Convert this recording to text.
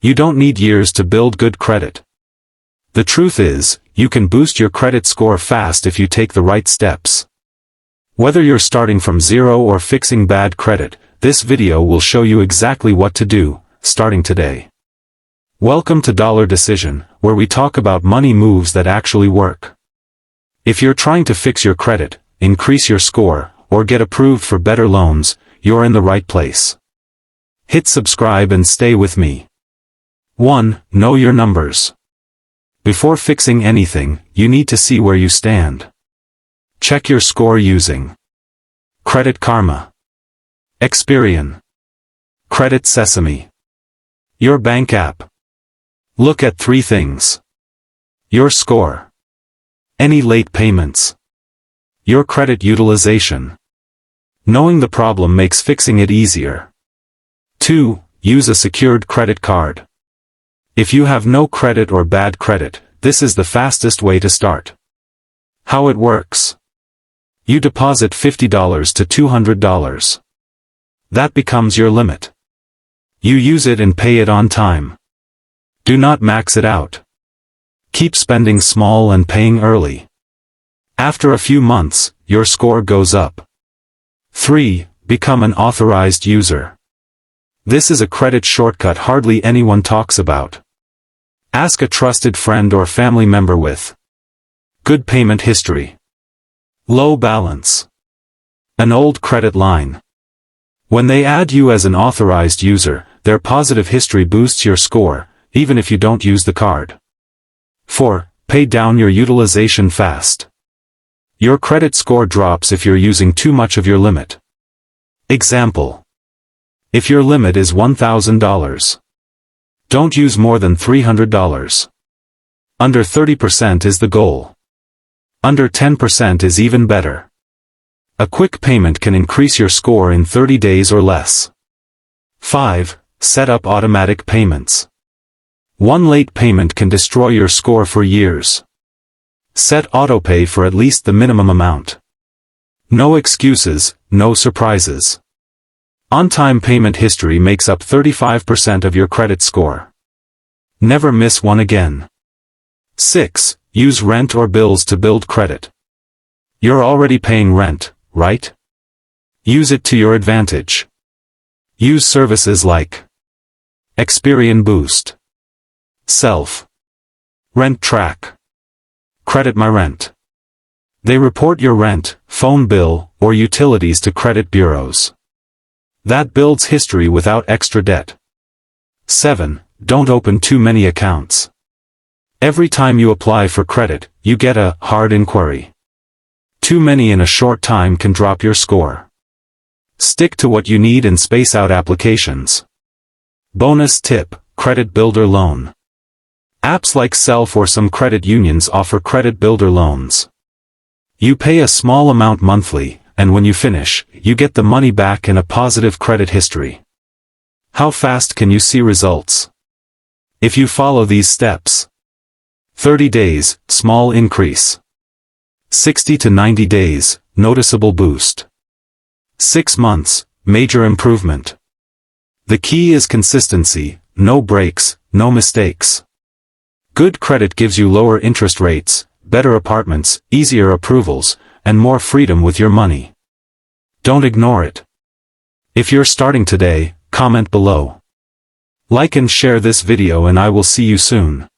You don't need years to build good credit. The truth is, you can boost your credit score fast if you take the right steps. Whether you're starting from zero or fixing bad credit, this video will show you exactly what to do, starting today. Welcome to Dollar Decision, where we talk about money moves that actually work. If you're trying to fix your credit, increase your score, or get approved for better loans, you're in the right place. Hit subscribe and stay with me. 1. Know your numbers. Before fixing anything, you need to see where you stand. Check your score using Credit Karma, Experian, Credit Sesame, your bank app. Look at 3 things. Your score, any late payments, your credit utilization. Knowing the problem makes fixing it easier. 2. Use a secured credit card. If you have no credit or bad credit, this is the fastest way to start. How it works. You deposit $50 to $200. That becomes your limit. You use it and pay it on time. Do not max it out. Keep spending small and paying early. After a few months, your score goes up. 3. Become an authorized user. This is a credit shortcut hardly anyone talks about. Ask a trusted friend or family member with good payment history, low balance, an old credit line. When they add you as an authorized user, their positive history boosts your score, even if you don't use the card. 4. Pay down your utilization fast. Your credit score drops if you're using too much of your limit. Example. If your limit is $1,000, don't use more than $300. Under 30% is the goal. Under 10% is even better. A quick payment can increase your score in 30 days or less. 5. Set up automatic payments. One late payment can destroy your score for years. Set autopay for at least the minimum amount. No excuses, no surprises. On-time payment history makes up 35% of your credit score. Never miss one again. 6. Use rent or bills to build credit. You're already paying rent, right? Use it to your advantage. Use services like Experian Boost, Self, Rent Track, Credit My Rent. They report your rent, phone bill, or utilities to credit bureaus. That builds history without extra debt. 7. Don't open too many accounts. Every time you apply for credit, you get a hard inquiry. Too many in a short time can drop your score. Stick to what you need and space out applications. Bonus tip, Credit Builder Loan. Apps like Self or some credit unions offer credit builder loans. You pay a small amount monthly, and when you finish, you get the money back in a positive credit history. How fast can you see results? If you follow these steps. 30 days, small increase. 60 to 90 days, noticeable boost. 6 months, major improvement. The key is consistency, no breaks, no mistakes. Good credit gives you lower interest rates, better apartments, easier approvals, and more freedom with your money. Don't ignore it. If you're starting today, comment below. Like and share this video and I will see you soon.